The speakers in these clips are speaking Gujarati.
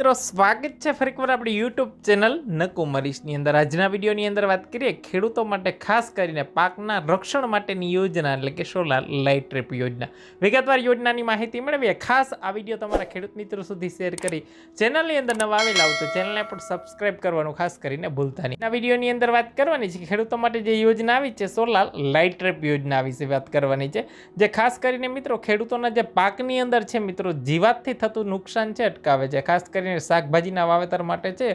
મિત્રો સ્વાગત છે ફરી એકવાર આપણી યુટ્યુબ ચેનલ નકુમરીશની અંદર। આજના વિડીયોની અંદર વાત કરીએ ખેડૂતો માટે ખાસ કરીને પાકના રક્ષણ માટેની યોજના એટલે કે સોલાર લાઇટ ટ્રીપ યોજના। વિગતવાર યોજનાની માહિતી મેળવીએ। ખાસ આ વિડીયો તમારા ખેડૂત મિત્રો સુધી શેર કરી ચેનલની અંદર નવા આવેલા હો તો ચેનલને પણ સબસ્ક્રાઇબ કરવાનું ખાસ કરીને ભૂલતા નહીં। આ વિડીયોની અંદર વાત કરવાની છે કે ખેડૂતો માટે જે યોજના આવી છે સોલાર લાઇટ ટ્રીપ યોજના વિશે વાત કરવાની છે, જે ખાસ કરીને મિત્રો ખેડૂતોના જે પાકની અંદર છે મિત્રો જીવાતથી થતું નુકસાન છે અટકાવે છે। ખાસ કરીને શાકભાજીના વાવેતર માટે છે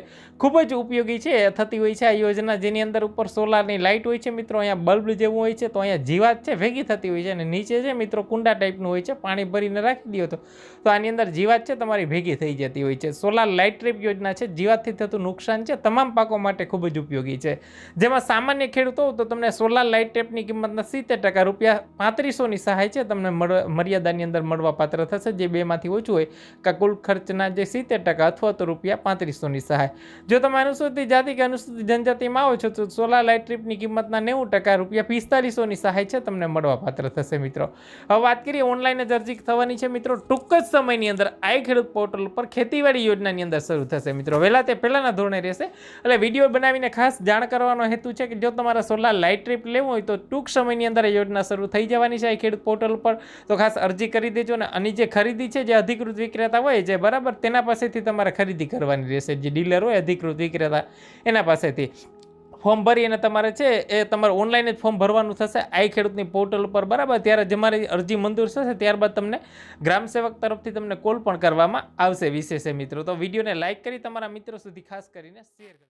ખૂબ જ ઉપયોગી છે થતી હોય છે આ યોજના, જેની અંદર ઉપર સોલારની લાઇટ હોય છે મિત્રો। અહીંયા બલ્બ જેવું હોય છે તો અહીંયા જીવાત છે ભેગી થતી હોય છે અને નીચે છે મિત્રો કુંડા ટાઈપનું હોય છે, પાણી ભરીને રાખી દો તો આની અંદર જીવાત છે તમારી ભેગી થઈ જતી હોય છે। સોલાર લાઇટ ટ્રીપ યોજના છે જીવાતથી થતું નુકસાન છે તમામ પાકો માટે ખૂબ જ ઉપયોગી છે। જેમાં સામાન્ય ખેડૂતો તો તમને સોલાર લાઇટ ટ્રીપની કિંમતના 70% રૂપિયા 3500ની સહાય છે તમને મર્યાદાની અંદર મળવા પાત્ર થશે, જે બેમાંથી ઓછું હોય કે કુલ ખર્ચના જે 70% અથવા તો રૂપિયા 3500ની સહાય। જો તમે અનુસૂચિત જાતિ કે અનુસૂચિત જનજાતિમાં આવો છો તો સોલાર લાઇટ ટ્રીપની કિંમતના 90% રૂપિયા 4500ની સહાય છે તમને મળવા પાત્ર થશે મિત્રો। હવે વાત કરીએ ઓનલાઈન જ અરજી થવાની છે મિત્રો ટૂંક જ સમયની અંદર આઈ ખેડૂત પોર્ટલ ઉપર ખેતીવાડી યોજનાની અંદર શરૂ થશે મિત્રો। વહેલા તે પહેલાના ધોરણે રહેશે એટલે વિડીયો બનાવીને ખાસ જાણ કરવાનો હેતુ છે કે જો તમારા સોલાર લાઇટ ટ્રીપ લેવું હોય તો ટૂંક સમયની અંદર આ યોજના શરૂ થઈ જવાની છે આઈ ખેડૂત પોર્ટલ ઉપર, તો ખાસ અરજી કરી દેજો। અને આની જે ખરીદી છે જે અધિકૃત વિક્રેતા હોય છે બરાબર તેના પાસેથી તમારે ખરીદી કરવાની રહેશે, જે ડીલર હોય અધિકૃત વિક્રેતા એના પાસેથી ફોર્મ ભરી અને તમારે છે એ તમારે ઓનલાઈન જ ફોર્મ ભરવાનું થશે આઈ ખેડૂતની પોર્ટલ ઉપર બરાબર। ત્યારે તમારી અરજી મંજૂર થશે ત્યારબાદ તમને ગ્રામ સેવક તરફથી તમને કોલ પણ કરવામાં આવશે વિશેષ મિત્રો। તો વિડીયોને લાઇક કરી તમારા મિત્રો સુધી ખાસ કરીને શેર કરો।